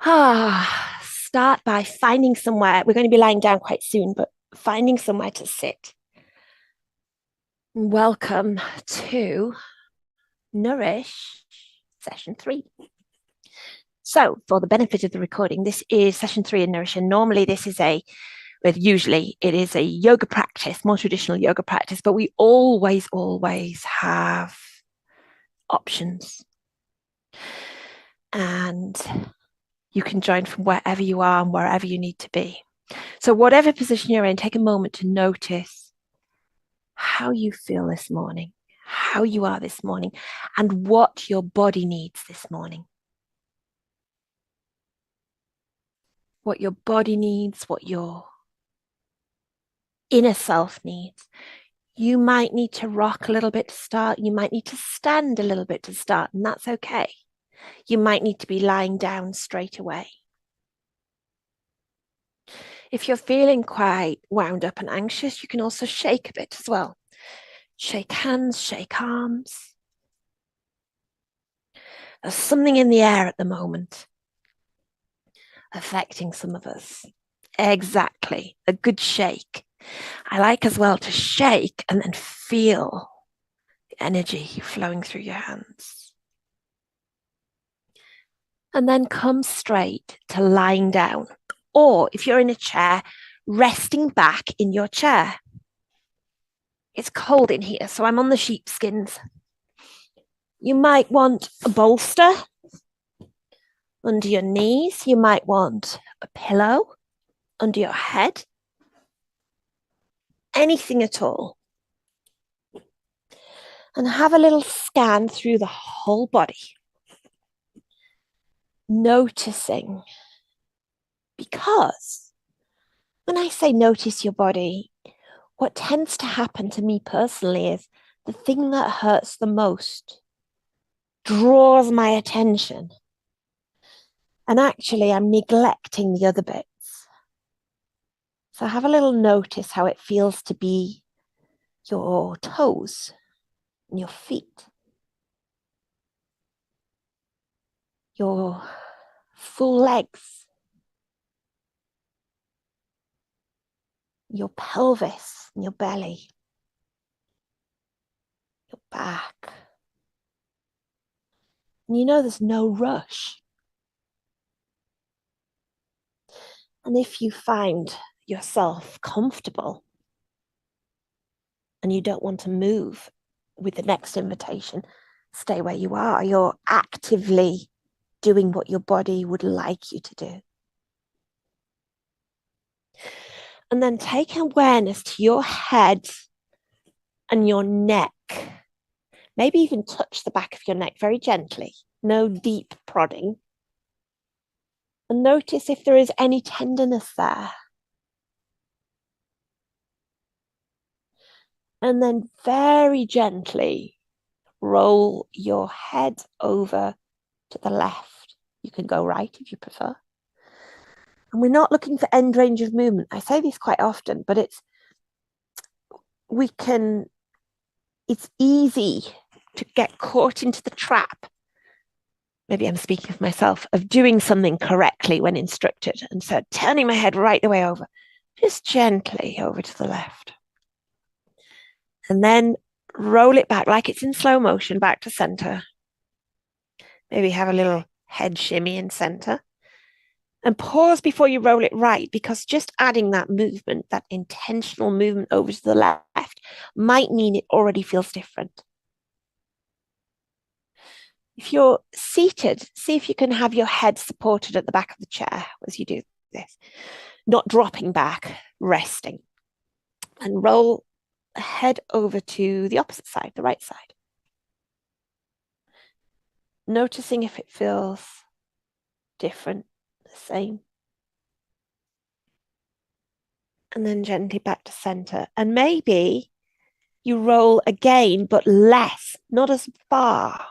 Start by finding somewhere. We're going to be lying down quite soon, but finding somewhere to sit. Welcome to Nourish session 3. So, for the benefit of the recording, this is session 3 in Nourish, and normally usually it is a yoga practice, more traditional yoga practice, but we always have options. And you can join from wherever you are and wherever you need to be. So, whatever position you're in, take a moment to notice how you feel this morning, how you are this morning, and what your body needs this morning. What your body needs, what your inner self needs. You might need to rock a little bit to start. You might need to stand a little bit to start, and that's okay. You might need to be lying down straight away. If you're feeling quite wound up and anxious, you can also shake a bit as well. Shake hands, shake arms. There's something in the air at the moment affecting some of us. Exactly. A good shake. I like as well to shake and then feel the energy flowing through your hands. And then come straight to lying down. Or if you're in a chair, resting back in your chair. It's cold in here, so I'm on the sheepskins. You might want a bolster under your knees. You might want a pillow under your head. Anything at all. And have a little scan through the whole body. Noticing. Because when I say notice your body, what tends to happen to me personally is the thing that hurts the most draws my attention. And actually, I'm neglecting the other bits. So have a little notice how it feels to be your toes and your feet, your full legs, your pelvis and your belly, your back. And you know there's no rush. And if you find yourself comfortable and you don't want to move with the next invitation, stay where you are. You're actively doing what your body would like you to do. And then take awareness to your head and your neck. Maybe even touch the back of your neck very gently. No deep prodding. And notice if there is any tenderness there. And then very gently roll your head over to the left. You can go right if you prefer. And we're not looking for end range of movement. I say this quite often, but it's easy to get caught into the trap. Maybe I'm speaking of myself, of doing something correctly when instructed. And so turning my head right the way over, just gently over to the left. And then roll it back like it's in slow motion back to center. Maybe have a little head shimmy in center. And pause before you roll it right, because just adding that movement, that intentional movement over to the left, might mean it already feels different. If you're seated, see if you can have your head supported at the back of the chair as you do this, not dropping back, resting. And roll the head over to the opposite side, the right side. Noticing if it feels different, the same. And then gently back to center. And maybe you roll again, but less, not as far,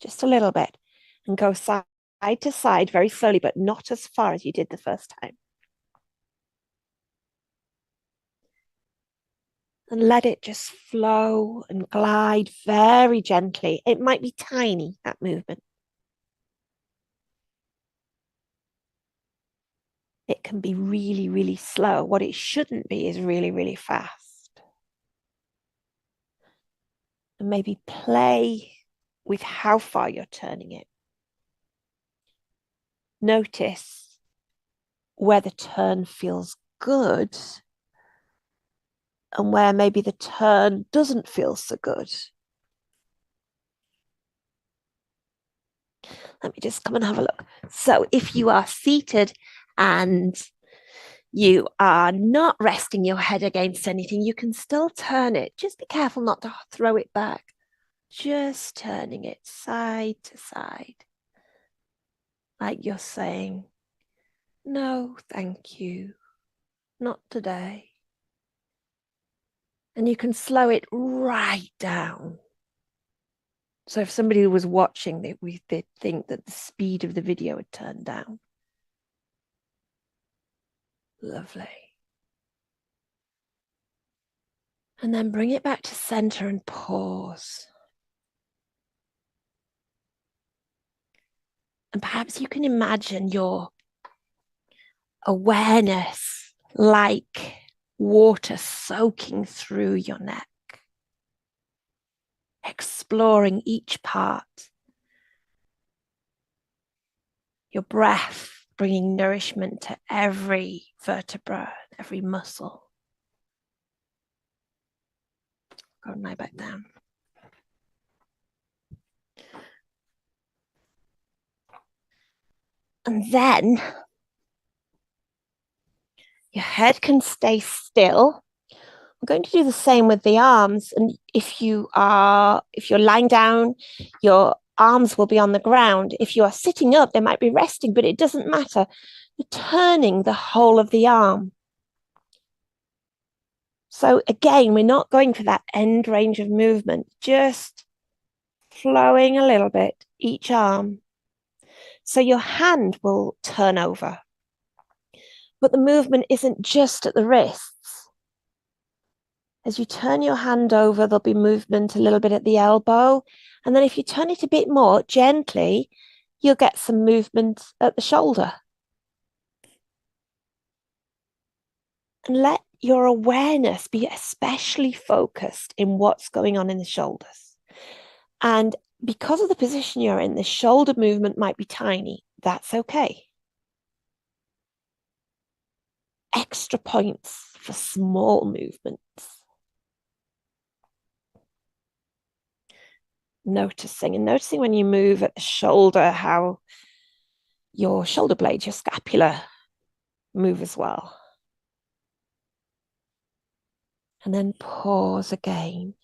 just a little bit. And go side to side very slowly, but not as far as you did the first time. And let it just flow and glide very gently. It might be tiny, that movement. It can be really, really slow. What it shouldn't be is really, really fast. And maybe play with how far you're turning it. Notice where the turn feels good and where maybe the turn doesn't feel so good. Let me just come and have a look. So if you are seated and you are not resting your head against anything, you can still turn it. Just be careful not to throw it back. Just turning it side to side. Like you're saying, no, thank you, not today. And you can slow it right down. So if somebody was watching, they'd think that the speed of the video had turned down. Lovely. And then bring it back to center and pause. And perhaps you can imagine your awareness like water soaking through your neck, exploring each part. Your breath bringing nourishment to every vertebra, every muscle. Go and lie back down. And then your head can stay still. I'm going to do the same with the arms. And if you're lying down, your arms will be on the ground. If you are sitting up, they might be resting, but it doesn't matter. You're turning the whole of the arm. So again, we're not going for that end range of movement, just flowing a little bit each arm. So your hand will turn over. But the movement isn't just at the wrists. As you turn your hand over, there'll be movement a little bit at the elbow. And then if you turn it a bit more gently, you'll get some movement at the shoulder. And let your awareness be especially focused in what's going on in the shoulders. And because of the position you're in, the shoulder movement might be tiny. That's okay. Extra points for small movements. Noticing when you move at the shoulder, how your shoulder blades, your scapula move as well. And then pause again.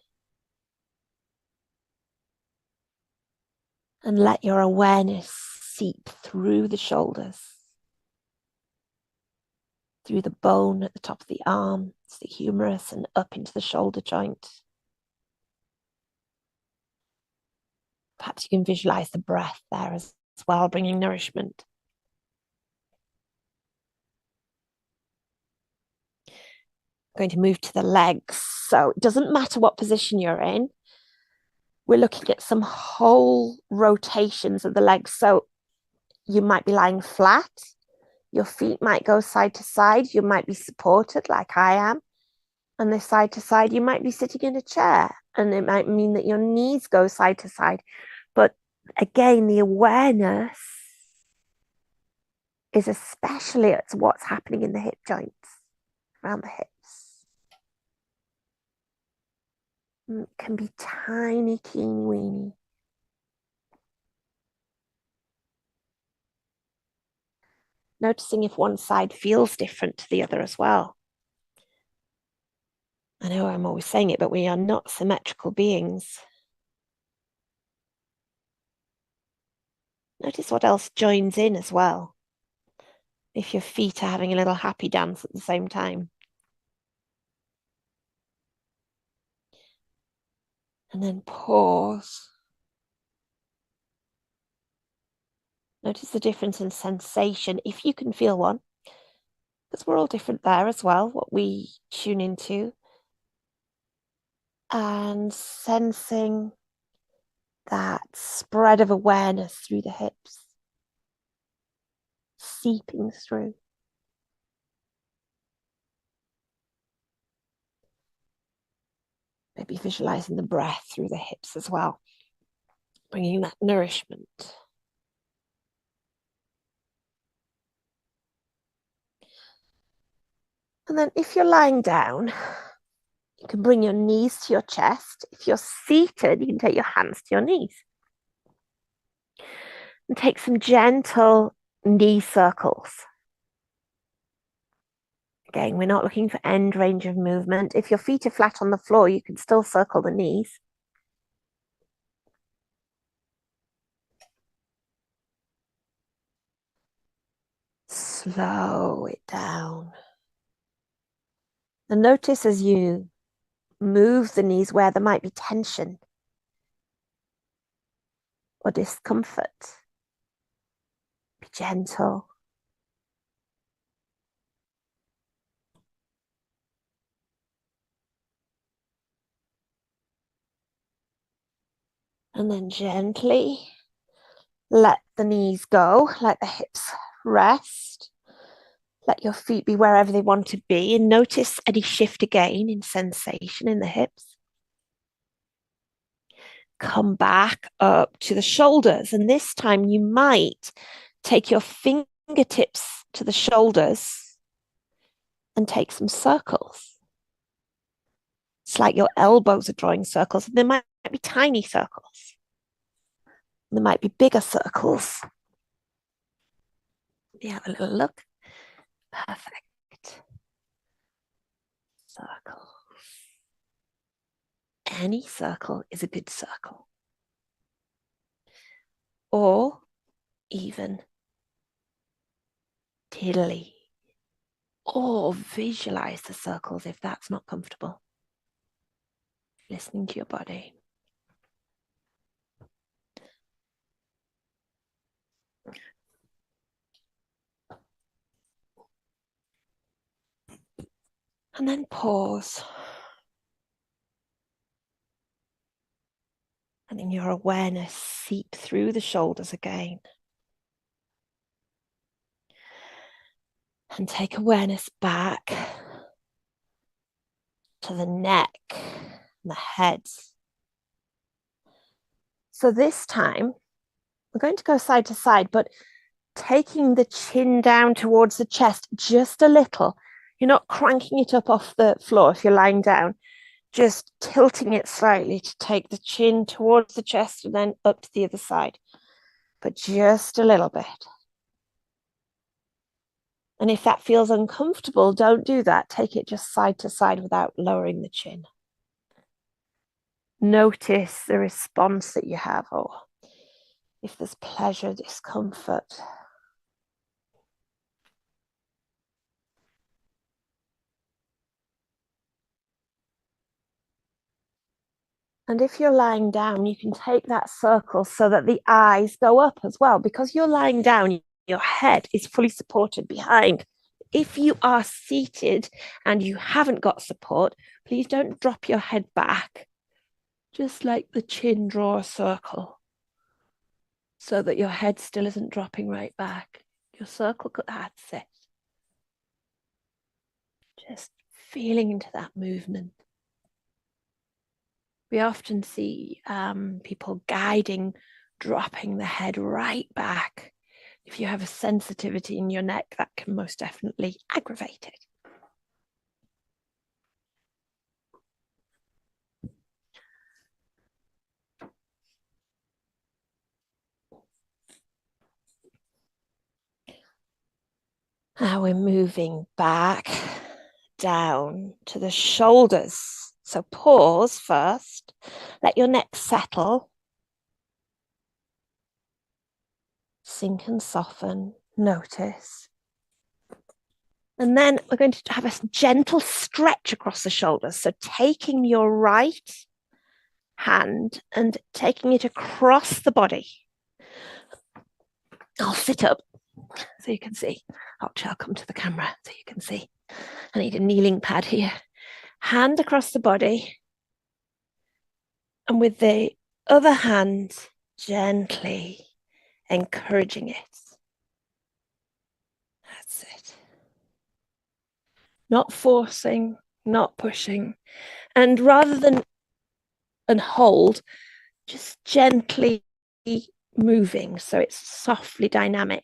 And let your awareness seep through the shoulders, through the bone at the top of the arm, it's the humerus, and up into the shoulder joint. Perhaps you can visualize the breath there as well, bringing nourishment. I'm going to move to the legs. So it doesn't matter what position you're in. We're looking at some whole rotations of the legs. So you might be lying flat. Your feet might go side to side. You might be supported like I am. And this side to side, you might be sitting in a chair. And it might mean that your knees go side to side. But again, the awareness is especially at what's happening in the hip joints, around the hips. It can be tiny, teeny weeny. Noticing if one side feels different to the other as well. I know I'm always saying it, but we are not symmetrical beings. Notice what else joins in as well. If your feet are having a little happy dance at the same time. And then pause. Notice the difference in sensation, if you can feel one, because we're all different there as well, what we tune into. And sensing that spread of awareness through the hips, seeping through. Maybe visualizing the breath through the hips as well, bringing that nourishment. And then if you're lying down, you can bring your knees to your chest. If you're seated, you can take your hands to your knees. And take some gentle knee circles. Again, we're not looking for end range of movement. If your feet are flat on the floor, you can still circle the knees. Slow it down. And notice as you move the knees where there might be tension or discomfort. Be gentle. And then gently let the knees go, let the hips rest. Let your feet be wherever they want to be, and notice any shift again in sensation in the hips. Come back up to the shoulders, and this time you might take your fingertips to the shoulders and take some circles. It's like your elbows are drawing circles, and there might be tiny circles. There might be bigger circles. You have a little look. Perfect. Circle. Any circle is a good circle. Or even tiddly. Or visualize the circles if that's not comfortable. Listening to your body. And then pause. And in your awareness, seep through the shoulders again. And take awareness back to the neck and the head. So this time, we're going to go side to side, but taking the chin down towards the chest just a little. You're not cranking it up off the floor if you're lying down, just tilting it slightly to take the chin towards the chest and then up to the other side, but just a little bit. And if that feels uncomfortable, don't do that. Take it just side to side without lowering the chin. Notice the response that you have, or if there's pleasure, discomfort. And if you're lying down, you can take that circle so that the eyes go up as well. Because you're lying down, your head is fully supported behind. If you are seated and you haven't got support, please don't drop your head back. Just like the chin, draw a circle so that your head still isn't dropping right back. Your circle, that's it. Just feeling into that movement. We often see people guiding, dropping the head right back. If you have a sensitivity in your neck, that can most definitely aggravate it. Now we're moving back down to the shoulders. So pause first, let your neck settle. Sink and soften, notice. And then we're going to have a gentle stretch across the shoulders. So taking your right hand and taking it across the body. I'll sit up so you can see. Actually, I'll come to the camera so you can see. I need a kneeling pad here. Hand across the body. And with the other hand, gently encouraging it. That's it. Not forcing, not pushing. And rather than and hold, just gently moving so it's softly dynamic.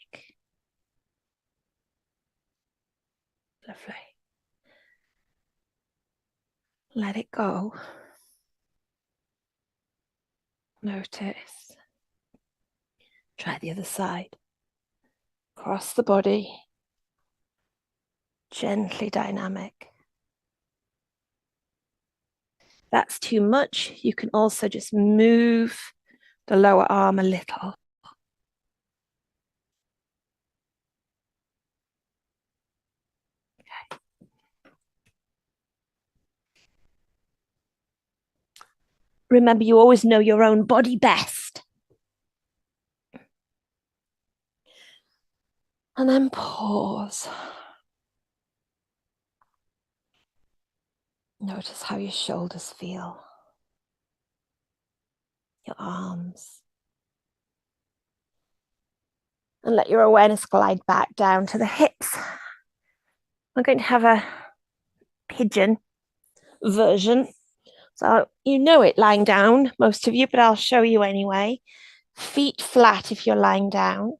Lovely. Let it go. Notice. Try the other side. Cross the body. Gently dynamic. If that's too much, you can also just move the lower arm a little. Okay. Remember, you always know your own body best. And then pause. Notice how your shoulders feel, your arms. And let your awareness glide back down to the hips. We're going to have a pigeon version. So you know it lying down, most of you, but I'll show you anyway. Feet flat if you're lying down.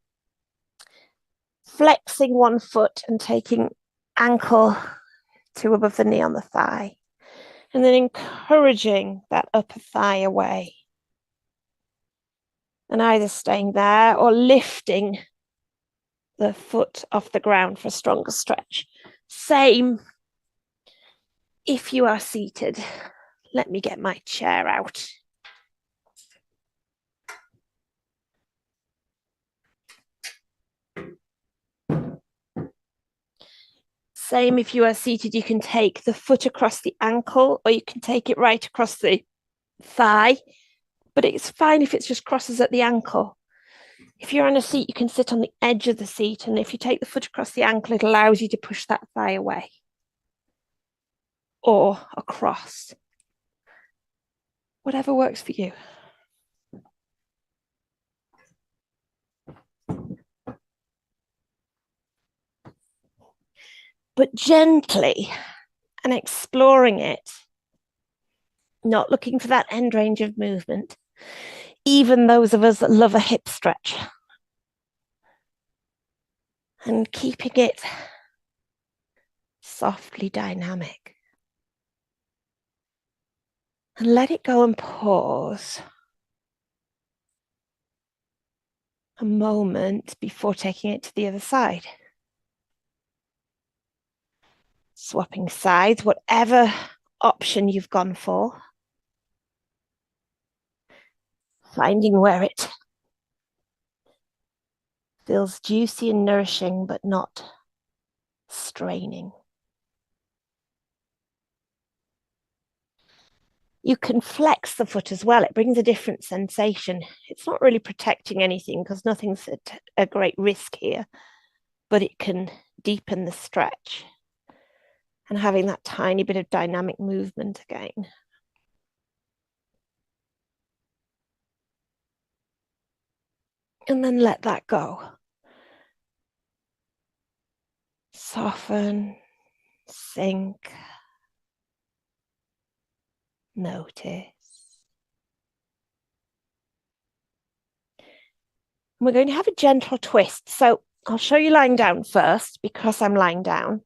Flexing one foot and taking ankle to above the knee on the thigh. And then encouraging that upper thigh away. And either staying there or lifting the foot off the ground for a stronger stretch. Same if you are seated. Let me get my chair out. Same if you are seated, you can take the foot across the ankle or you can take it right across the thigh, but it's fine if it just crosses at the ankle. If you're on a seat, you can sit on the edge of the seat, and if you take the foot across the ankle, it allows you to push that thigh away or across. Whatever works for you. But gently and exploring it, not looking for that end range of movement, even those of us that love a hip stretch. And keeping it softly dynamic. And let it go and pause a moment before taking it to the other side. Swapping sides, whatever option you've gone for. Finding where it feels juicy and nourishing, but not straining. You can flex the foot as well. It brings a different sensation. It's not really protecting anything because nothing's at a great risk here, but it can deepen the stretch and having that tiny bit of dynamic movement again. And then let that go. Soften, sink, notice. We're going to have a gentle twist. So I'll show you lying down first because I'm lying down.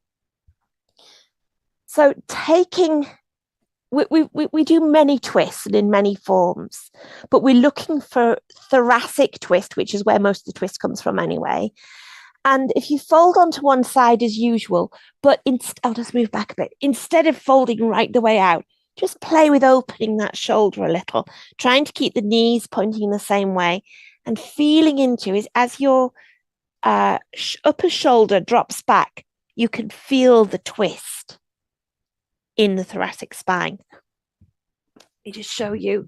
So we do many twists and in many forms, but we're looking for thoracic twist, which is where most of the twist comes from anyway. And if you fold onto one side as usual, but I'll just move back a bit. Instead of folding right the way out, just play with opening that shoulder a little, trying to keep the knees pointing the same way and feeling into is as your upper shoulder drops back, you can feel the twist in the thoracic spine. Let me just show you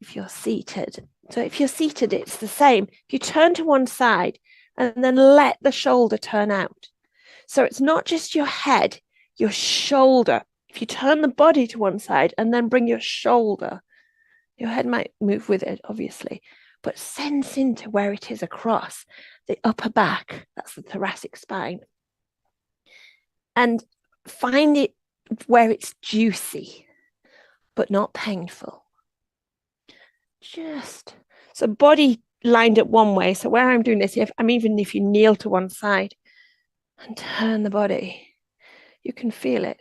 if you're seated. So if you're seated, it's the same. If you turn to one side and then let the shoulder turn out. So it's not just your head, your shoulder. If you turn the body to one side and then bring your shoulder, your head might move with it, obviously, but sense into where it is across the upper back. That's the thoracic spine. And find it where it's juicy, but not painful. Just so body lined up one way. So where I'm doing this, even if you kneel to one side and turn the body, you can feel it.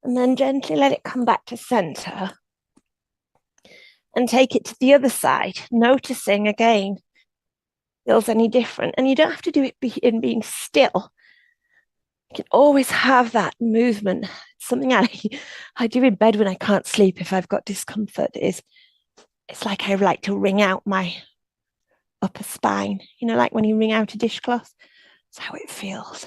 And then gently let it come back to center and take it to the other side, noticing again, feels any different. And you don't have to do it in being still. You can always have that movement. It's something I do in bed when I can't sleep if I've got discomfort. It's like I like to wring out my upper spine, like when you wring out a dishcloth. That's how it feels.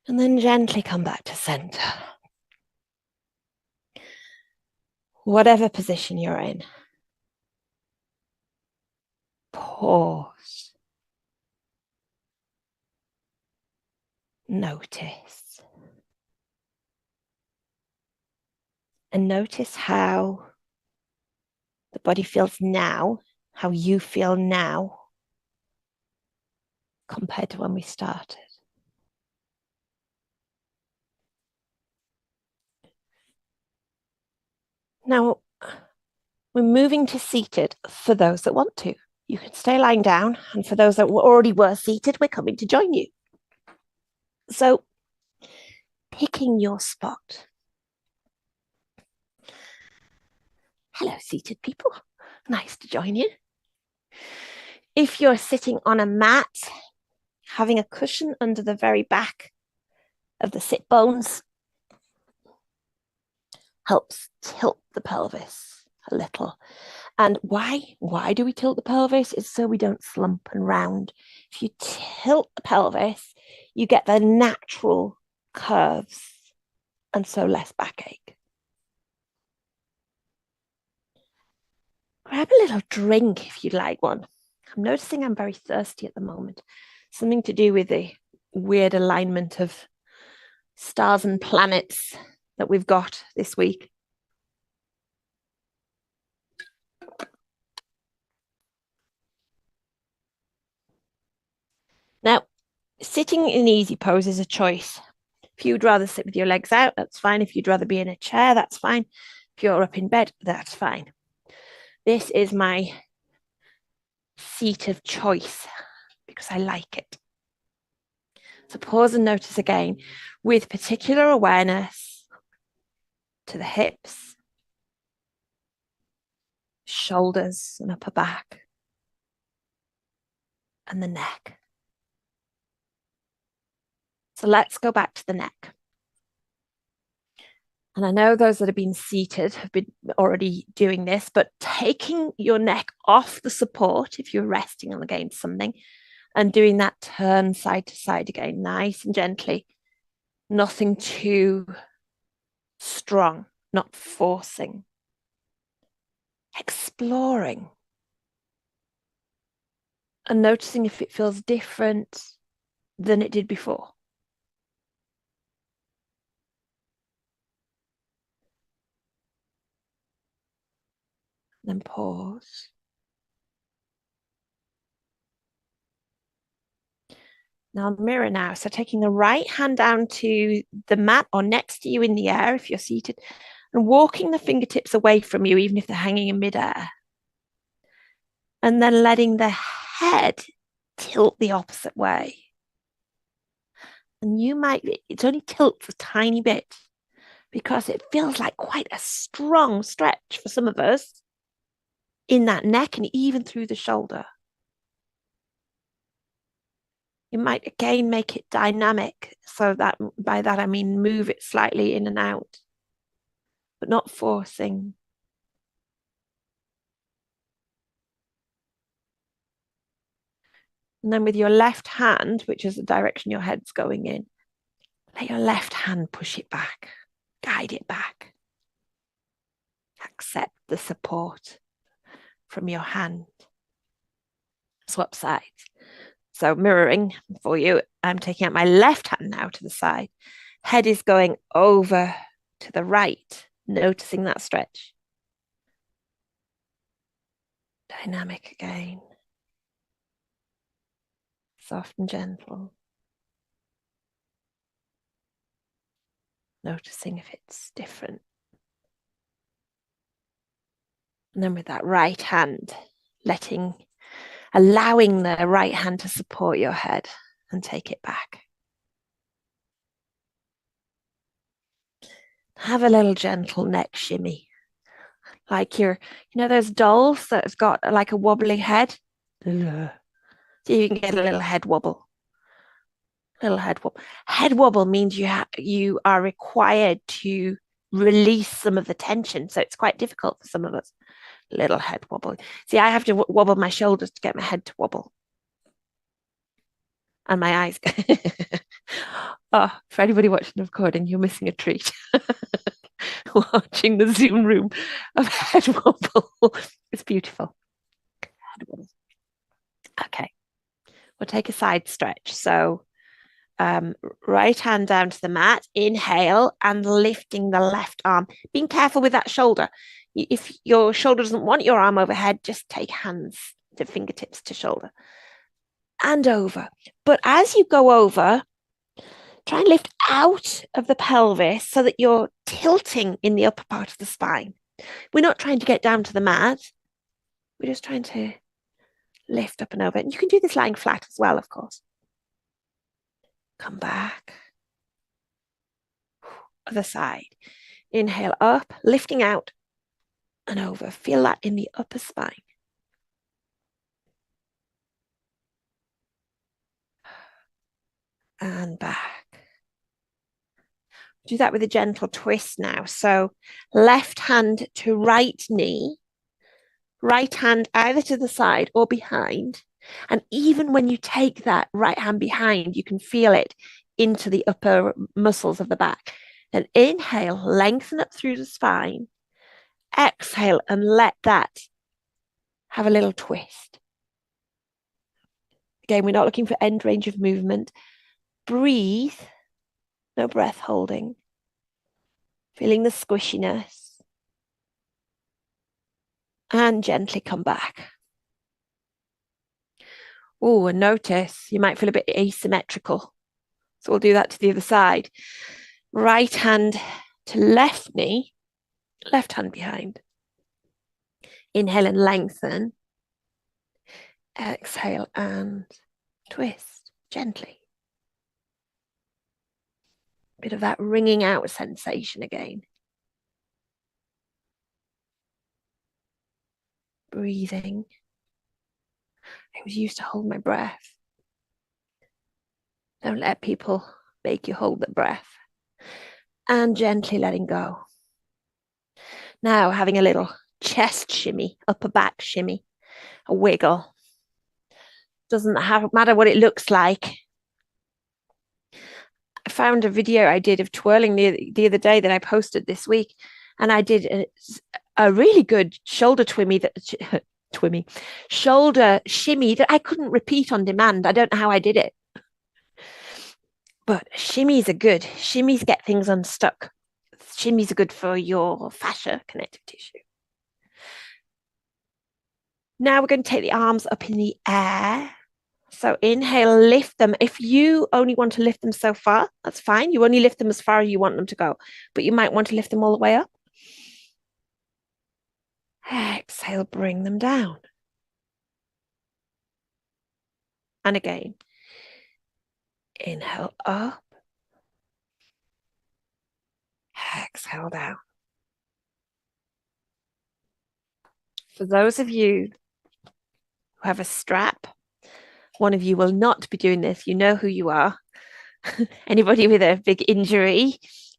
And then gently come back to center. Whatever position you're in, pause. Notice. And notice how the body feels now, how you feel now compared to when we started. Now, we're moving to seated for those that want to. You can stay lying down, and for those that already were seated, we're coming to join you. So, picking your spot. Hello, seated people. Nice to join you. If you're sitting on a mat, having a cushion under the very back of the sit bones helps tilt the pelvis a little. And why do we tilt the pelvis? It's so we don't slump and round. If you tilt the pelvis, you get the natural curves and so less backache. Grab a little drink if you'd like one. I'm noticing I'm very thirsty at the moment. Something to do with the weird alignment of stars and planets that we've got this week. Now, sitting in easy pose is a choice. If you'd rather sit with your legs out, that's fine. If you'd rather be in a chair, that's fine. If you're up in bed, that's fine. This is my seat of choice because I like it. So pause and notice again with particular awareness to the hips, shoulders and upper back, and the neck. So let's go back to the neck. And I know those that have been seated have been already doing this, but taking your neck off the support, if you're resting on against something, and doing that turn side to side again, nice and gently, nothing too strong, not forcing, exploring, and noticing if it feels different than it did before. Then pause. Now mirror now. So taking the right hand down to the mat or next to you in the air if you're seated, and walking the fingertips away from you, even if they're hanging in midair. And then letting the head tilt the opposite way. And it's only tilts a tiny bit because it feels like quite a strong stretch for some of us in that neck and even through the shoulder. You might again make it dynamic. So that by that I mean move it slightly in and out, but not forcing. And then with your left hand, which is the direction your head's going in, let your left hand push it back, guide it back. Accept the support from your hand. Swap sides. So mirroring for you, I'm taking out my left hand now to the side. Head is going over to the right, noticing that stretch. Dynamic again. soft and gentle. Noticing if it's different. And then with that right hand, allowing the right hand to support your head and take it back. Have a little gentle neck shimmy. Like those dolls that have got like a wobbly head? So you can get a little head wobble. Little head wobble. Head wobble means you are required to release some of the tension. So it's quite difficult for some of us. Little head wobble. See, I have to wobble my shoulders to get my head to wobble. And my eyes. Oh, for anybody watching the recording, you're missing a treat. Watching the Zoom room of head wobble. It's beautiful. Okay, we'll take a side stretch. So right hand down to the mat, inhale and lifting the left arm. Being careful with that shoulder. If your shoulder doesn't want your arm overhead, just take hands to fingertips to shoulder and over. But as you go over, try and lift out of the pelvis so that you're tilting in the upper part of the spine. We're not trying to get down to the mat. We're just trying to lift up and over. And you can do this lying flat as well, of course. Come back. Other side. Inhale up, lifting out and over. Feel that in the upper spine. And back. Do that with a gentle twist now. So left hand to right knee, right hand either to the side or behind. And even when you take that right hand behind, you can feel it into the upper muscles of the back. Then inhale, lengthen up through the spine. Exhale and let that have a little twist. Again, we're not looking for end range of movement. Breathe, no breath holding. Feeling the squishiness. And gently come back. Oh, and notice you might feel a bit asymmetrical. So we'll do that to the other side. Right hand to left knee, left hand behind. Inhale and lengthen. Exhale and twist gently. Bit of that wringing out sensation again. Breathing. I was used to hold my breath. Don't let people make you hold the breath. And gently letting go. Now having a little chest shimmy, upper back shimmy, a wiggle. Doesn't matter what it looks like. I found a video I did of twirling the other day that I posted this week, and I did a really good shoulder shoulder shimmy that I couldn't repeat on demand. I don't know how I did it, but shimmies are good. Shimmies get things unstuck. Shimmies are good for your fascia connective tissue. Now we're going to take the arms up in the air. So inhale, lift them. If you only want to lift them so far, that's fine. You only lift them as far as you want them to go, but you might want to lift them all the way up. Exhale, bring them down. And again, inhale up. Exhale down. For those of you who have a strap, one of you will not be doing this. You know who you are. Anybody with a big injury,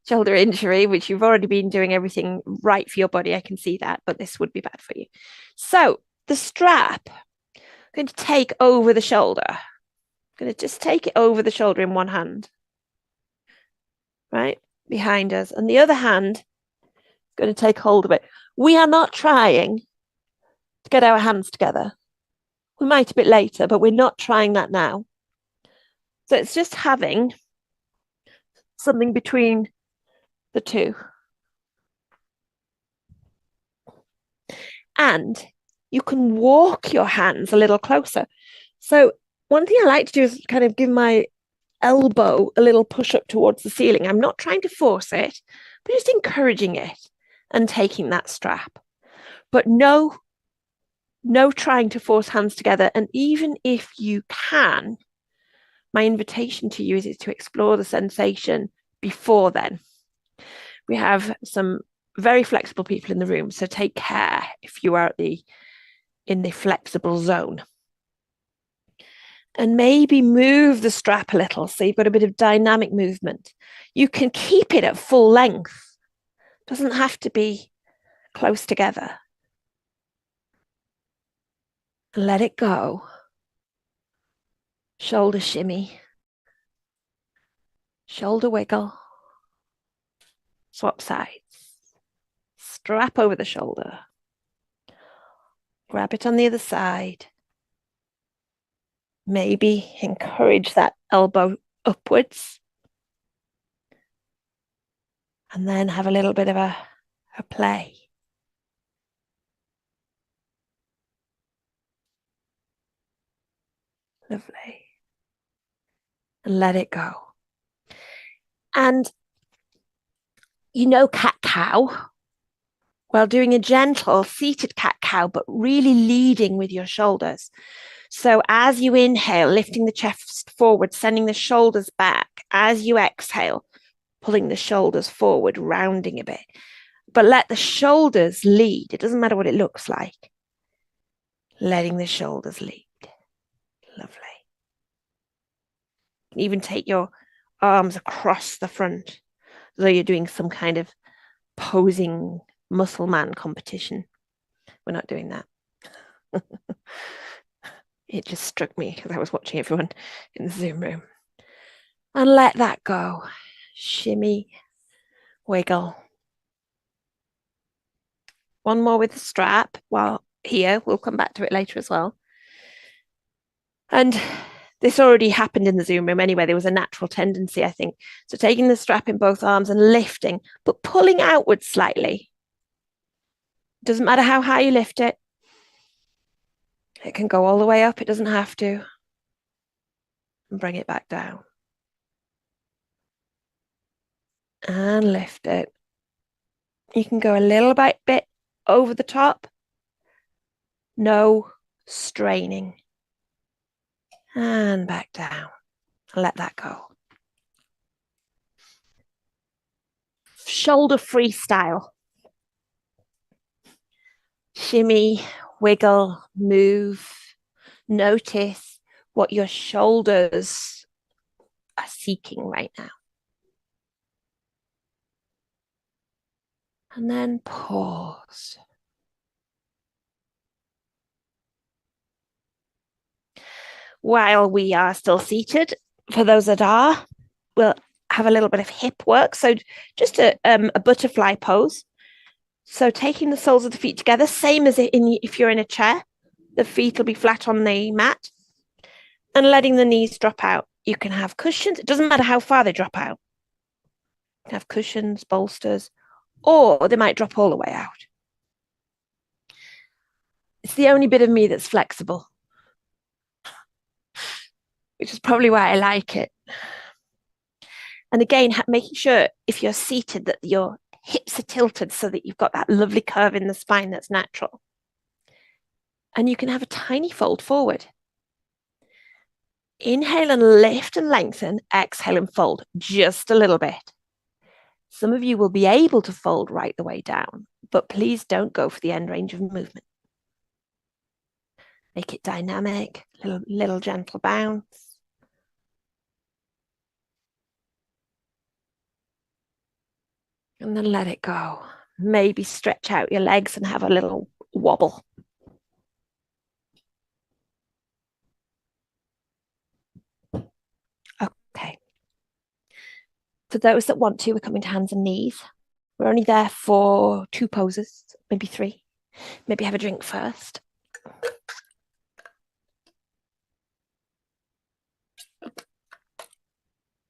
shoulder injury, which you've already been doing everything right for your body, I can see that, but this would be bad for you. So the strap, I'm going to take over the shoulder. I'm going to just take it over the shoulder in one hand, right behind us, and the other hand going to take hold of it. We are not trying to get our hands together. We might a bit later, but we're not trying that now. So it's just having something between the two. And you can walk your hands a little closer. So one thing I like to do is kind of give my elbow a little push up towards the ceiling. I'm not trying to force it, but just encouraging it and taking that strap. But no trying to force hands together. And even if you can, my invitation to you is to explore the sensation before then. We have some very flexible people in the room, so take care if you are in the flexible zone. And maybe move the strap a little so you've got a bit of dynamic movement. You can keep it at full length. It doesn't have to be close together. And let it go. Shoulder shimmy. Shoulder wiggle. Swap sides. Strap over the shoulder. Grab it on the other side. Maybe encourage that elbow upwards. And then have a little bit of a play. Lovely. And let it go. And you know cat-cow? Well, doing a gentle seated cat-cow, but really leading with your shoulders. So as you inhale, lifting the chest forward, sending the shoulders back. As you exhale, pulling the shoulders forward, rounding a bit. But let the shoulders lead. It doesn't matter what it looks like. Letting the shoulders lead. Lovely. You can even take your arms across the front, as though you're doing some kind of posing muscle man competition. We're not doing that. It just struck me because I was watching everyone in the Zoom room. And let that go. Shimmy, wiggle. One more with the strap. Well, here, we'll come back to it later as well. And this already happened in the Zoom room anyway. There was a natural tendency, I think. So taking the strap in both arms and lifting, but pulling outwards slightly. Doesn't matter how high you lift it. It can go all the way up. It doesn't have to. And bring it back down. And lift it. You can go a little bit over the top. No straining. And back down. Let that go. Shoulder freestyle. Shimmy, wiggle, move. Notice what your shoulders are seeking right now. And then pause. While we are still seated, for those that are, we'll have a little bit of hip work. So just a butterfly pose. So taking the soles of the feet together, same as if you're in a chair, the feet will be flat on the mat and letting the knees drop out. You can have cushions. It doesn't matter how far they drop out. You can have cushions, bolsters, or they might drop all the way out. It's the only bit of me that's flexible, which is probably why I like it. And again, making sure if you're seated that your hips are tilted so that you've got that lovely curve in the spine that's natural. And you can have a tiny fold forward. Inhale and lift and lengthen. Exhale and fold just a little bit. Some of you will be able to fold right the way down, but please don't go for the end range of movement. Make it dynamic, little gentle bounce. And then let it go. Maybe stretch out your legs and have a little wobble. Okay. For those that want to, we're coming to hands and knees. We're only there for 2 poses, maybe 3. Maybe have a drink first.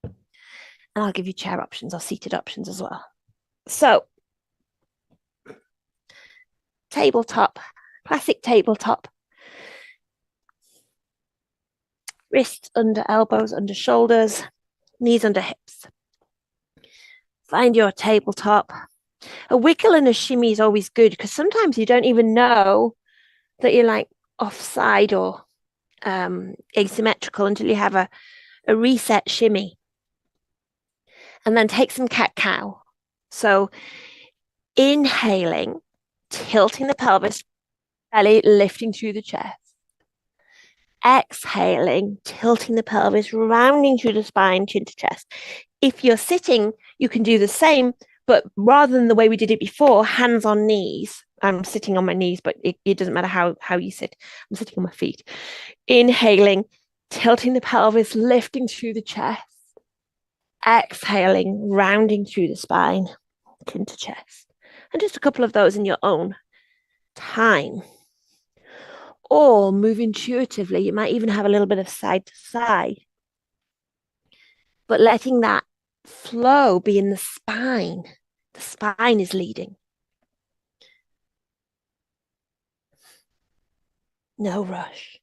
And I'll give you chair options or seated options as well. So, tabletop, classic tabletop. Wrists under elbows, under shoulders, knees under hips. Find your tabletop. A wiggle and a shimmy is always good because sometimes you don't even know that you're like offside or asymmetrical until you have a reset shimmy. And then take some cat-cow. So inhaling, tilting the pelvis, belly lifting through the chest. Exhaling, tilting the pelvis, rounding through the spine, chin to chest. If you're sitting, you can do the same, but rather than the way we did it before, hands on knees. I'm sitting on my knees, but it doesn't matter how you sit. I'm sitting on my feet. Inhaling, tilting the pelvis, lifting through the chest. Exhaling, rounding through the spine, chin to chest. And just a couple of those in your own time. Or move intuitively. You might even have a little bit of side to side. But letting that flow be in the spine. The spine is leading. No rush.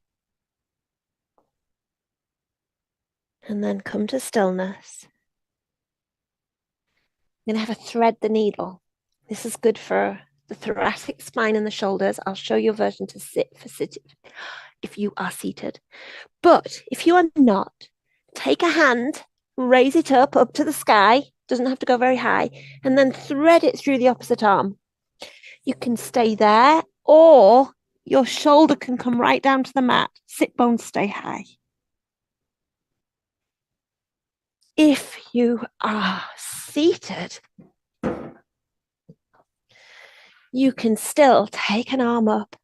And then come to stillness. I'm going to have a thread the needle. This is good for the thoracic spine and the shoulders. I'll show you a version to sit for sitting if you are seated. But if you are not, take a hand, raise it up to the sky, doesn't have to go very high, and then thread it through the opposite arm. You can stay there, or your shoulder can come right down to the mat. Sit bones stay high. If you are seated, you can still take an arm up,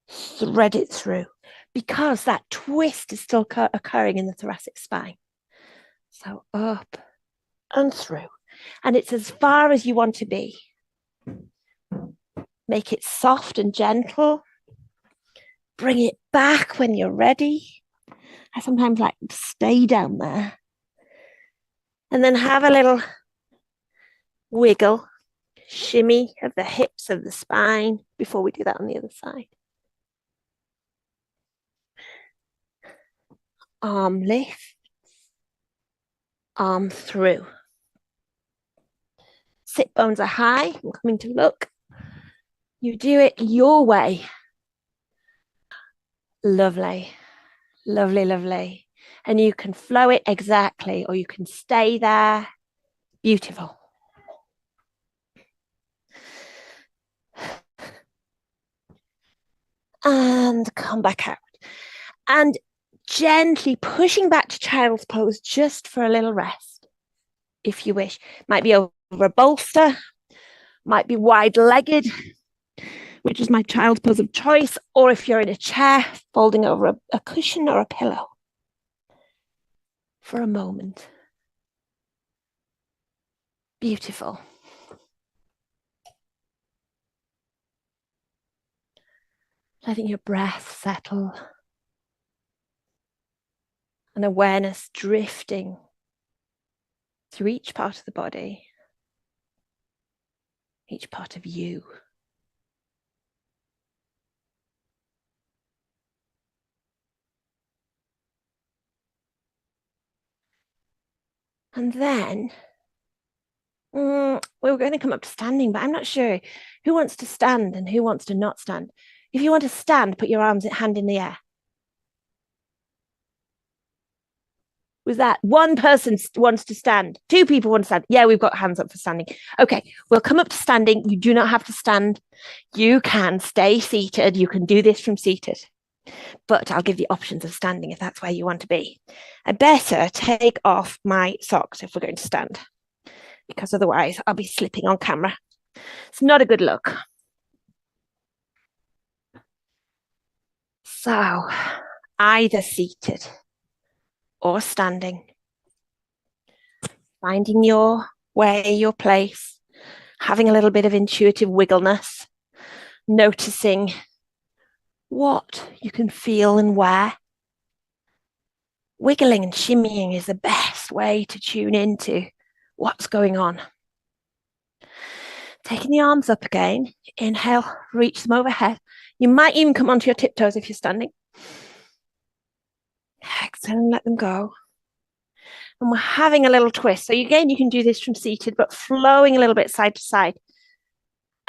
thread it through, because that twist is still occurring in the thoracic spine. So up and through. And it's as far as you want to be. Make it soft and gentle. Bring it back when you're ready. I sometimes like to stay down there. And then have a little wiggle, shimmy of the hips of the spine before we do that on the other side. Arm lift, arm through. Sit bones are high. I'm coming to look. You do it your way. Lovely, lovely, lovely. And you can flow it exactly, or you can stay there. Beautiful. And come back out. And gently pushing back to child's pose just for a little rest, if you wish. Might be over a bolster, might be wide-legged, which is my child's pose of choice, or if you're in a chair, folding over a cushion or a pillow for a moment. Beautiful. Letting your breath settle. And awareness drifting through each part of the body, each part of you. And then we were going to come up to standing, but I'm not sure who wants to stand and who wants to not stand. If you want to stand, put your arms hand in the air. Was that one person wants to stand? Two people want to stand. Yeah, we've got hands up for standing. Okay, we'll come up to standing. You do not have to stand. You can stay seated. You can do this from seated. But I'll give you options of standing if that's where you want to be. I better take off my socks if we're going to stand, because otherwise I'll be slipping on camera. It's not a good look. So, either seated or standing, finding your way, your place, having a little bit of intuitive wiggleness, noticing what you can feel and where. Wiggling and shimmying is the best way to tune into what's going on. Taking the arms up again, inhale, reach them overhead. You might even come onto your tiptoes if you're standing. Exhale and let them go. And we're having a little twist. So again, you can do this from seated, but flowing a little bit side to side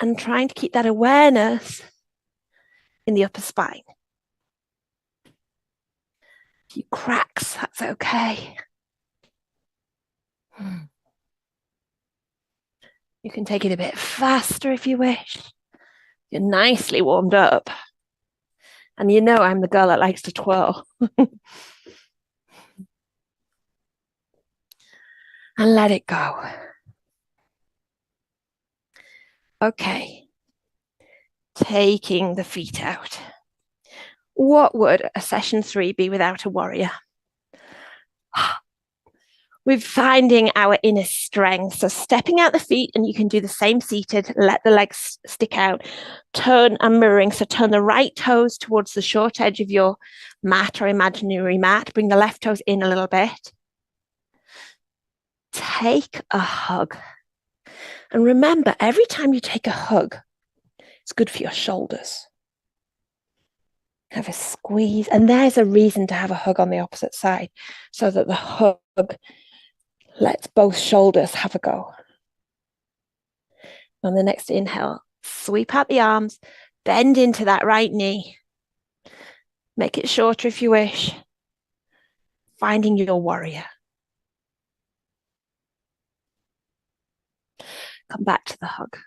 and trying to keep that awareness in the upper spine. A few cracks, that's okay. You can take it a bit faster if you wish. You're nicely warmed up. And you know I'm the girl that likes to twirl. And let it go. Okay. Taking the feet out. What would a session 3 be without a warrior? We're finding our inner strength. So stepping out the feet, and you can do the same seated, let the legs stick out, turn and mirroring. So turn the right toes towards the short edge of your mat or imaginary mat. Bring the left toes in a little bit. Take a hug. And remember, every time you take a hug, it's good for your shoulders. Have a squeeze. And there's a reason to have a hug on the opposite side, so that the hug lets both shoulders have a go. On the next inhale, sweep out the arms, bend into that right knee. Make it shorter if you wish. Finding your warrior. Come back to the hug.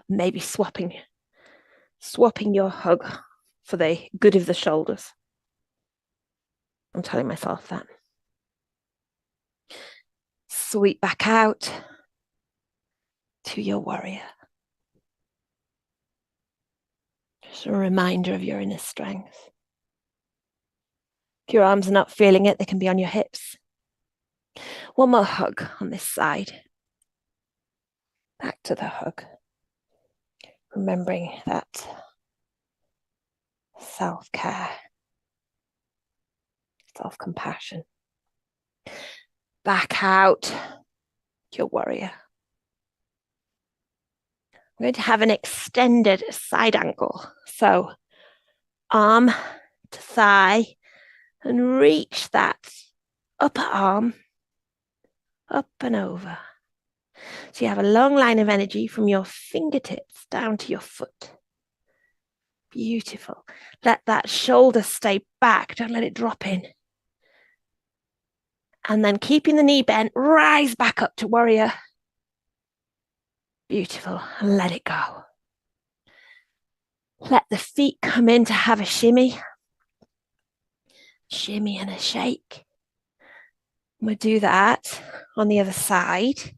Maybe swapping your hug for the good of the shoulders. I'm telling myself that. Sweep back out to your warrior. Just a reminder of your inner strength. If your arms are not feeling it, they can be on your hips. One more hug on this side. Back to the hug. Remembering that self-care, self-compassion. Back out, your warrior. I'm going to have an extended side angle. So arm to thigh and reach that upper arm up and over. So you have a long line of energy from your fingertips down to your foot. Beautiful. Let that shoulder stay back. Don't let it drop in. And then keeping the knee bent, rise back up to warrior. Beautiful. And let it go. Let the feet come in to have a shimmy. Shimmy and a shake. We'll do that on the other side.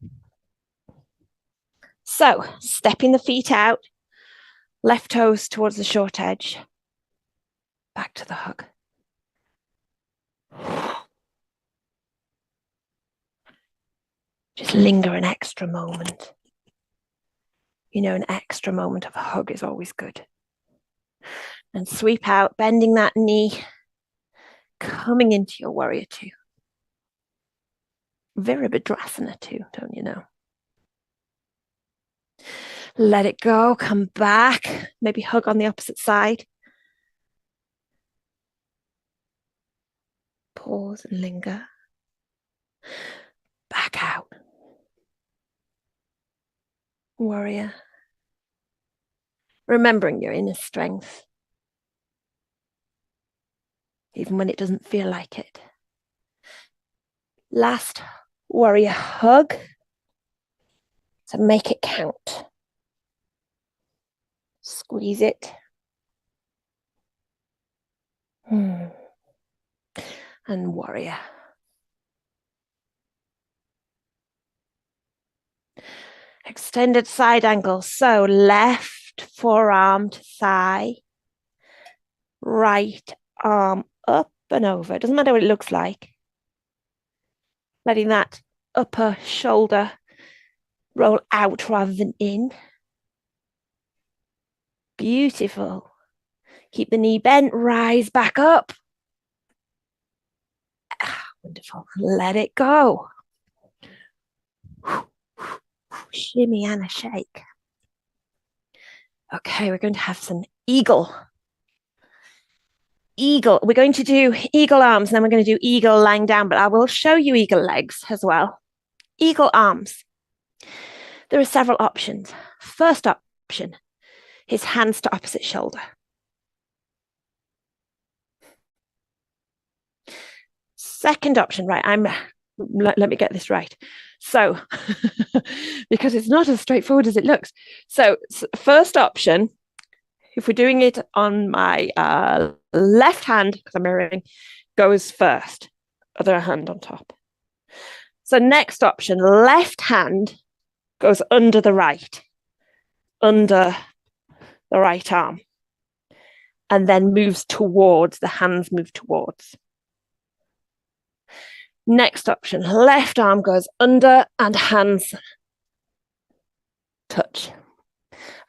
So, stepping the feet out, left toes towards the short edge. Back to the hug. Just linger an extra moment. You know, an extra moment of a hug is always good. And sweep out, bending that knee, coming into your warrior two. Virabhadrasana too, don't you know? Let it go, come back, maybe hug on the opposite side. Pause and linger. Back out. Warrior. Remembering your inner strength, even when it doesn't feel like it. Last warrior hug. So make it count. Squeeze it. And warrior. Extended side angle. So left forearm to thigh. Right arm up and over. It doesn't matter what it looks like. Letting that upper shoulder roll out rather than in. Beautiful. Keep the knee bent, rise back up. Wonderful. Let it go. Shimmy and a shake. Okay, we're going to have some eagle. Eagle. We're going to do eagle arms, and then we're going to do eagle lying down, but I will show you eagle legs as well. Eagle arms. There are several options. First option is hands to opposite shoulder. Second option, right, let me get this right. So, because it's not as straightforward as it looks. So first option, if we're doing it on my left hand, because I'm mirroring, goes first, other hand on top. So next option, left hand goes under the right arm, and then moves towards, the hands move towards. Next option, left arm goes under and hands touch.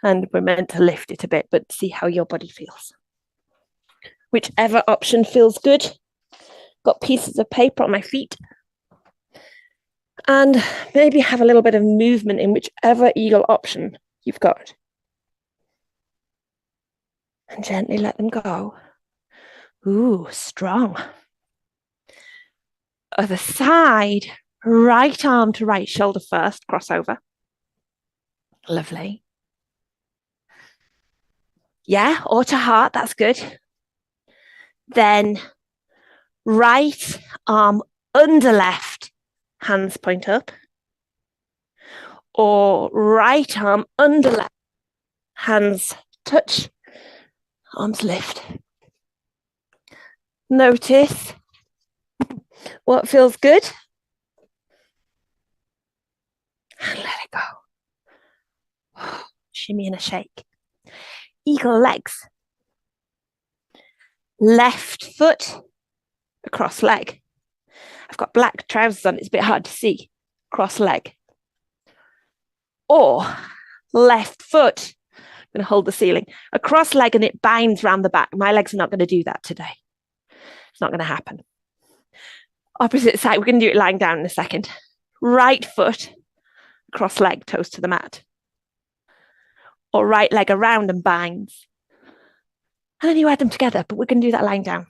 And we're meant to lift it a bit, but see how your body feels. Whichever option feels good. Got pieces of paper on my feet. And maybe have a little bit of movement in whichever eagle option you've got. And gently let them go. Ooh, strong. Other side, right arm to right shoulder first, crossover. Lovely. Yeah, or to heart, that's good. Then right arm under left, hands point up. Or right arm under left, hands touch, arms lift. Notice what feels good. And let it go. Shimmy and a shake. Eagle legs. Left foot across leg. I've got black trousers on, it's a bit hard to see. Cross leg. Or left foot, I'm going to hold the ceiling, across leg, and it binds round the back. My legs are not going to do that today. It's not going to happen. Opposite side, we're going to do it lying down in a second. Right foot, cross leg, toes to the mat. Or right leg around and binds. And then you add them together, but we're going to do that lying down.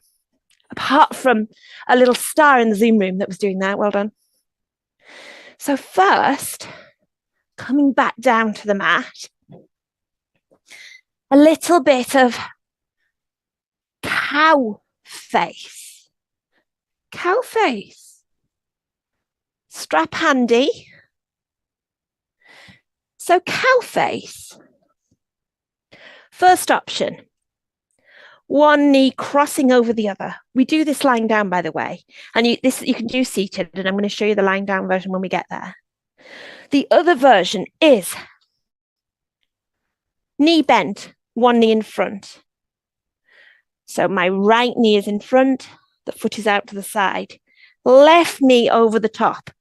Apart from a little star in the Zoom room that was doing that. Well done. So first, coming back down to the mat, a little bit of cow face. Cow face. Strap handy. So cow face. First option, one knee crossing over the other. We do this lying down, by the way, and you can do seated, and I'm going to show you the lying down version when we get there. The other version is knee bent, one knee in front. So my right knee is in front, the foot is out to the side, left knee over the top,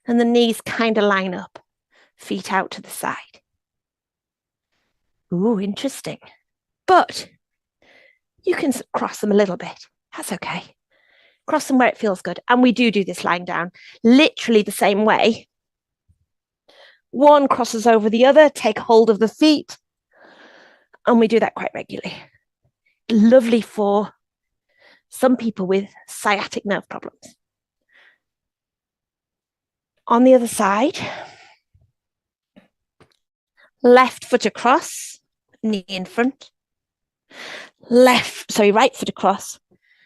and the knees kind of line up, feet out to the side. Ooh, interesting. But you can cross them a little bit. That's okay. Cross them where it feels good. And we do this lying down, literally the same way. One crosses over the other, take hold of the feet. And we do that quite regularly. Lovely for some people with sciatic nerve problems. On the other side, left foot across, knee in front. Right foot across,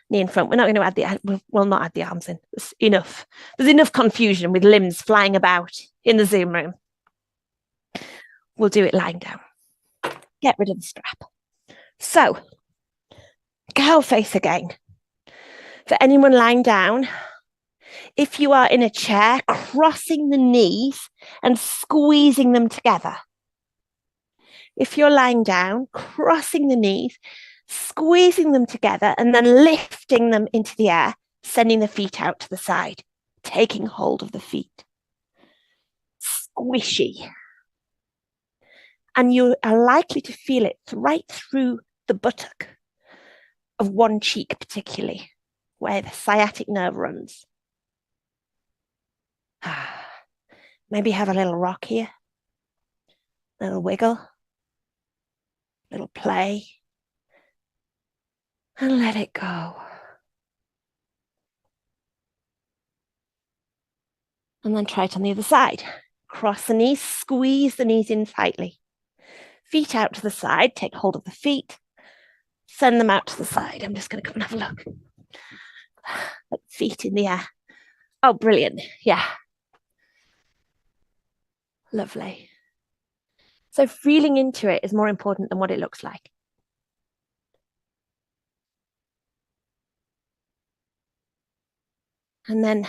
knee in front. We're not going to add we'll not add the arms in. There's enough. There's enough confusion with limbs flying about in the Zoom room. We'll do it lying down. Get rid of the strap. So, cow face again. For anyone lying down, if you are in a chair, crossing the knees and squeezing them together. If you're lying down, crossing the knees, squeezing them together, and then lifting them into the air, sending the feet out to the side, taking hold of the feet. Squishy. And you are likely to feel it right through the buttock of one cheek, particularly, where the sciatic nerve runs. Maybe have a little rock here, a little wiggle, little play. and let it go. And then try it on the other side. Cross the knees, squeeze the knees in tightly. Feet out to the side, take hold of the feet, send them out to the side. I'm just going to come and have a look. Like feet in the air. Oh, brilliant. Yeah. Lovely. So feeling into it is more important than what it looks like. And then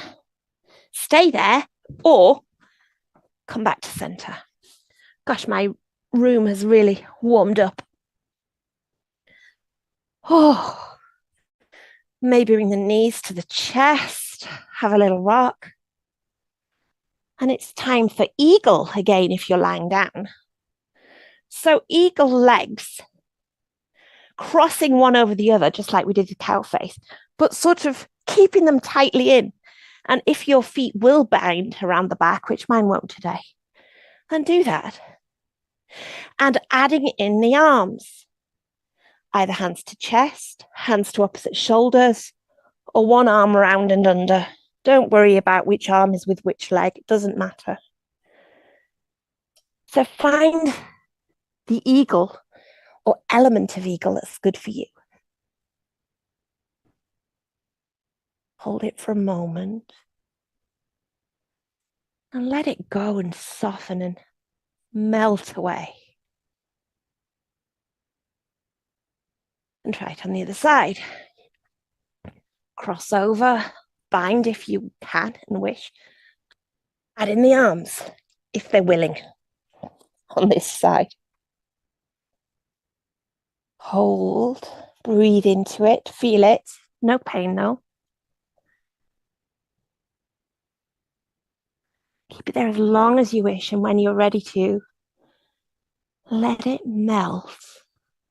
stay there or come back to center. Gosh, my room has really warmed up. Oh, maybe bring the knees to the chest, have a little rock. And it's time for eagle again if you're lying down. So eagle legs, crossing one over the other, just like we did the cow face, but sort of keeping them tightly in. And if your feet will bind around the back, which mine won't today, then do that. And adding in the arms, either hands to chest, hands to opposite shoulders, or one arm around and under. Don't worry about which arm is with which leg, it doesn't matter. So find the eagle or element of eagle that's good for you. Hold it for a moment and let it go and soften and melt away. And try it on the other side. Cross over, bind if you can and wish. Add in the arms if they're willing on this side. Hold, breathe into it, feel it. No pain though. Keep it there as long as you wish, and when you're ready to, let it melt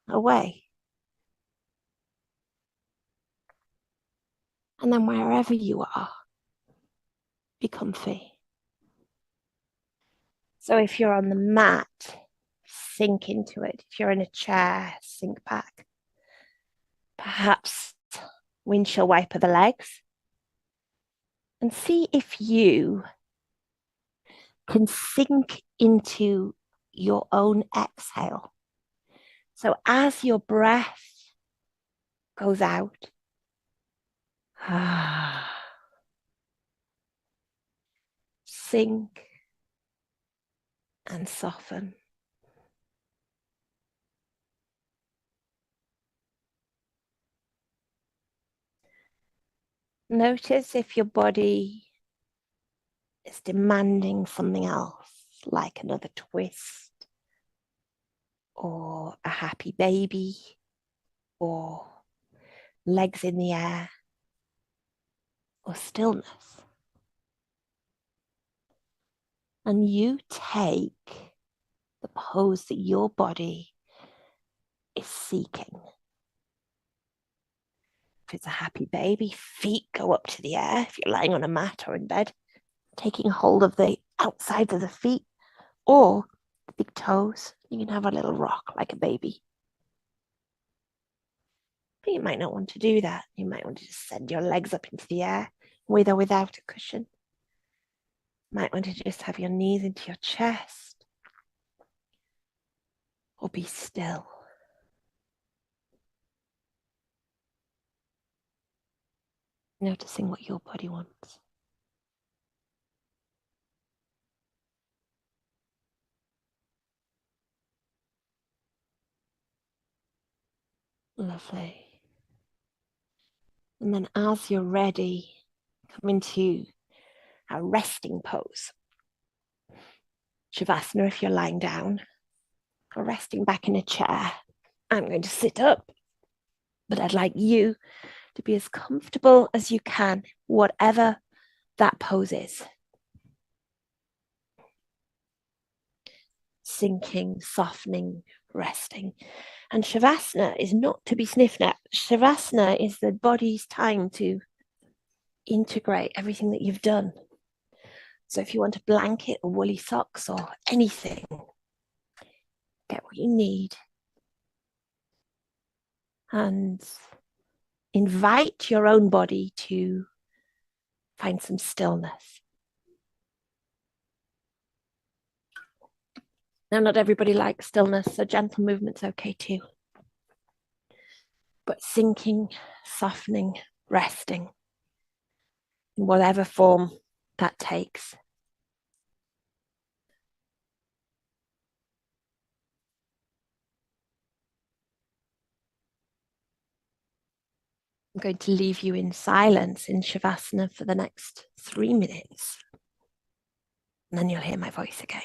away. And then wherever you are, be comfy. So if you're on the mat, sink into it. If you're in a chair, sink back. Perhaps windshield wiper the legs. And see if you can sink into your own exhale. So as your breath goes out, sink and soften. Notice if your body is demanding something else, like another twist, or a happy baby, or legs in the air, or stillness. And you take the pose that your body is seeking. If it's a happy baby, feet go up to the air. If you're lying on a mat or in bed, taking hold of the outsides of the feet or the big toes. You can have a little rock like a baby. But you might not want to do that. You might want to just send your legs up into the air with or without a cushion. You might want to just have your knees into your chest or be still. Noticing what your body wants. Lovely. And then as you're ready, come into a resting pose. Shavasana if you're lying down, or resting back in a chair. I'm going to sit up, but I'd like you to be as comfortable as you can, whatever that pose is. Sinking, softening, resting. And Shavasana is not to be sniffed at. Shavasana is the body's time to integrate everything that you've done. So if you want a blanket or woolly socks or anything, get what you need. And invite your own body to find some stillness. Now, not everybody likes stillness, so gentle movement's okay too. But sinking, softening, resting, in whatever form that takes. I'm going to leave you in silence in Shavasana for the next 3 minutes. And then you'll hear my voice again.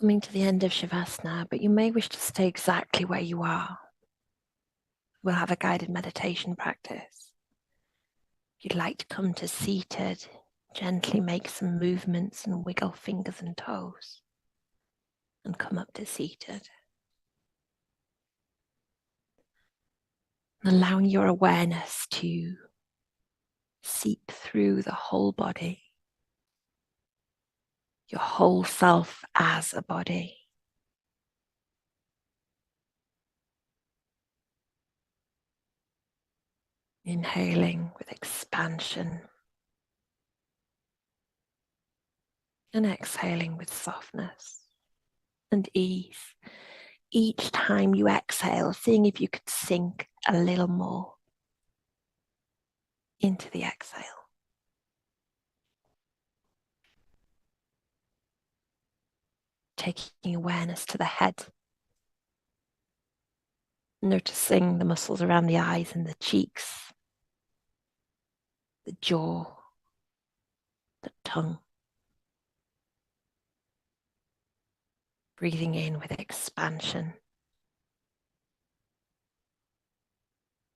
Coming to the end of Shavasana, but you may wish to stay exactly where you are. We'll have a guided meditation practice. If you'd like to come to seated, gently make some movements and wiggle fingers and toes and come up to seated. And allowing your awareness to seep through the whole body, your whole self as a body. Inhaling with expansion and exhaling with softness and ease. Each time you exhale, seeing if you could sink a little more into the exhale. Taking awareness to the head. Noticing the muscles around the eyes and the cheeks, the jaw, the tongue. Breathing in with expansion.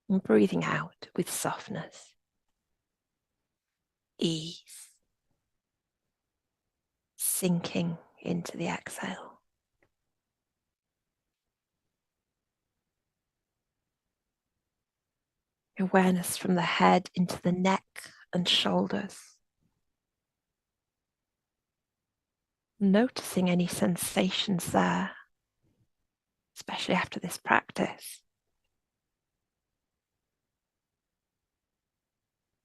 And breathing out with softness, ease, sinking into the exhale. Awareness from the head into the neck and shoulders. Noticing any sensations there, especially after this practice.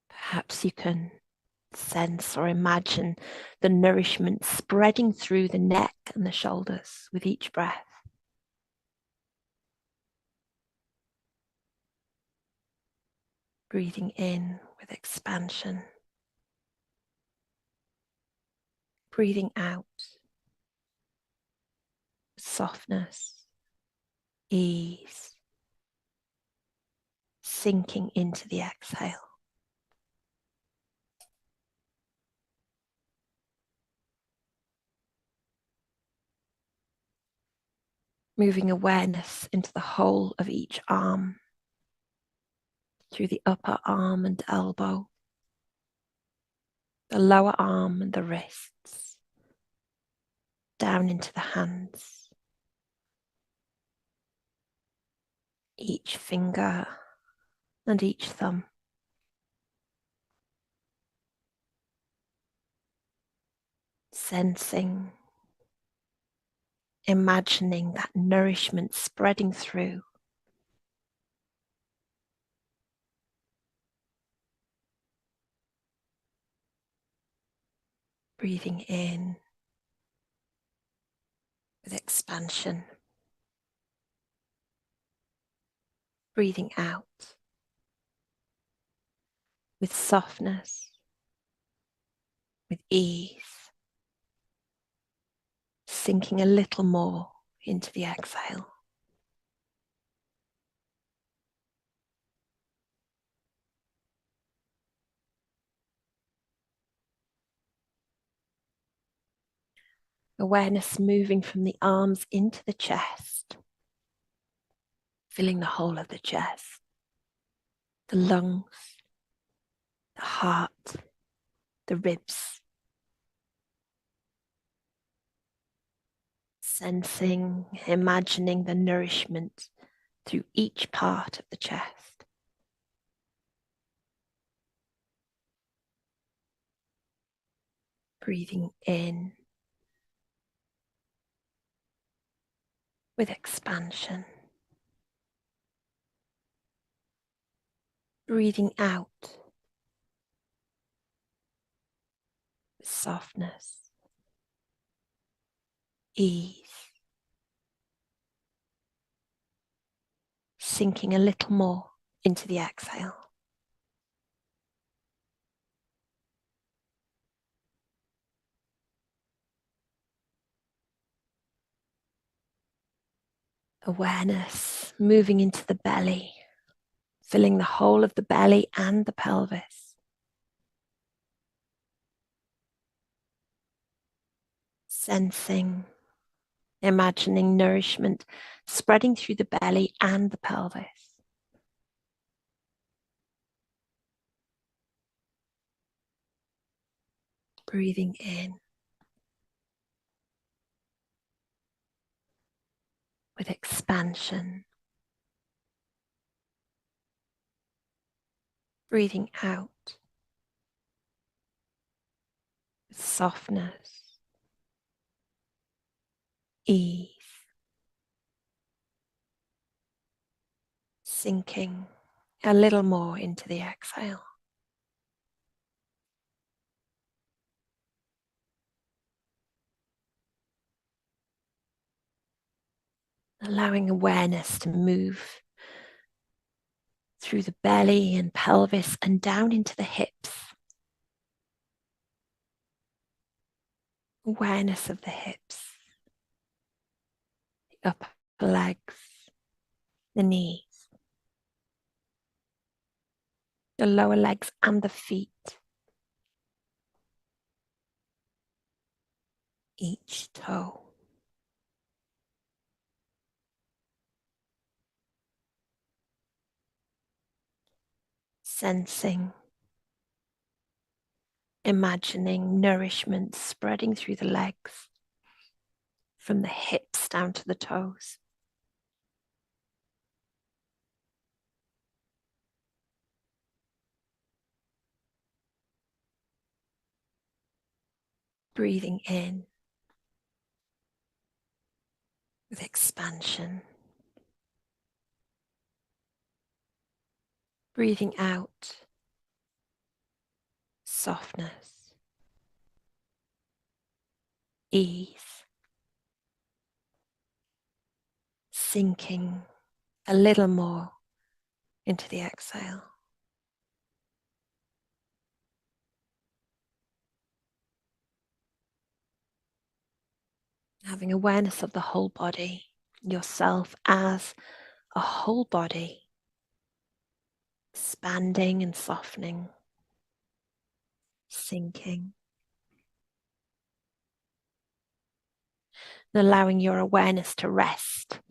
Perhaps you can sense or imagine the nourishment spreading through the neck and the shoulders with each breath. Breathing in with expansion. Breathing out with softness, ease, sinking into the exhale. Moving awareness into the whole of each arm, through the upper arm and elbow, the lower arm and the wrists, down into the hands, each finger and each thumb. Sensing, imagining that nourishment spreading through. Breathing in with expansion. Breathing out with softness, with ease, sinking a little more into the exhale. Awareness moving from the arms into the chest, filling the whole of the chest, the lungs, the heart, the ribs. Sensing, imagining the nourishment through each part of the chest. Breathing in with expansion. Breathing out with softness, ease, sinking a little more into the exhale. Awareness moving into the belly, filling the whole of the belly and the pelvis. Sensing, imagining nourishment spreading through the belly and the pelvis. Breathing in with expansion. Breathing out with softness, ease, sinking a little more into the exhale. Allowing awareness to move through the belly and pelvis and down into the hips. Awareness of the hips, the upper legs, the knees, the lower legs and the feet. Each toe. Sensing, imagining nourishment spreading through the legs, from the hips down to the toes. Breathing in with expansion. Breathing out, softness, ease, sinking a little more into the exhale. Having awareness of the whole body, yourself as a whole body, expanding and softening, sinking, and allowing your awareness to rest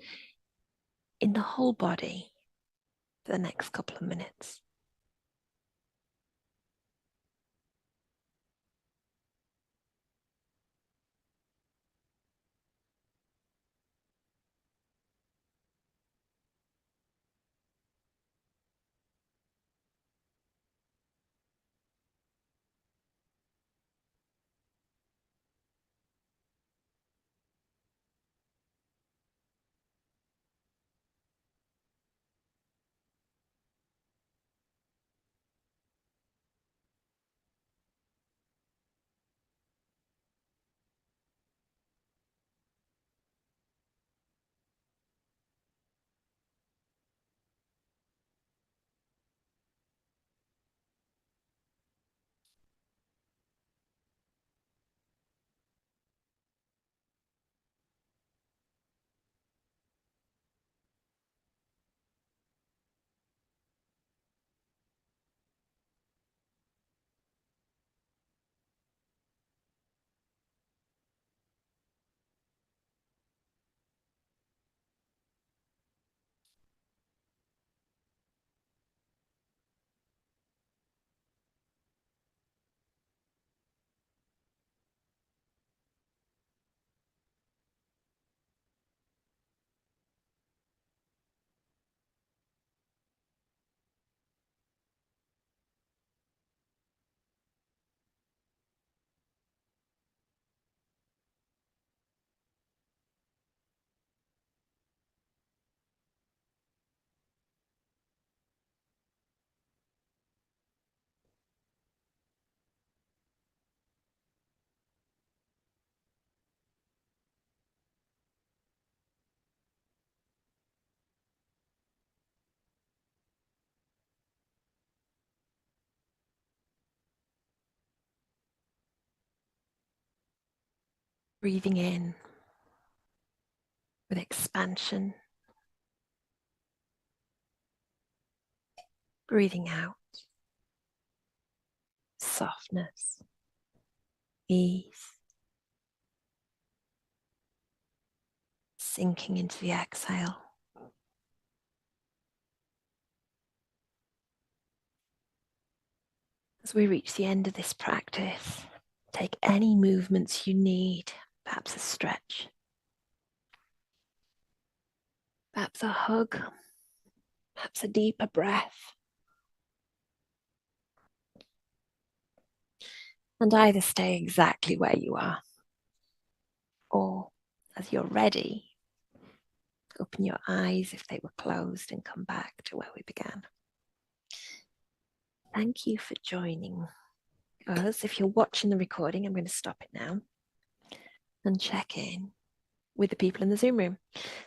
in the whole body for the next couple of minutes. Breathing in with expansion, breathing out, softness, ease, sinking into the exhale. As we reach the end of this practice, take any movements you need, perhaps a stretch, perhaps a hug, perhaps a deeper breath. And either stay exactly where you are, or as you're ready, open your eyes if they were closed and come back to where we began. Thank you for joining us. If you're watching the recording, I'm going to stop it now and check in with the people in the Zoom room.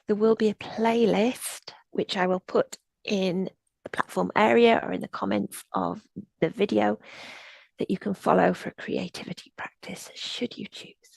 There will be a playlist, which I will put in the platform area or in the comments of the video, that you can follow for creativity practice should you choose.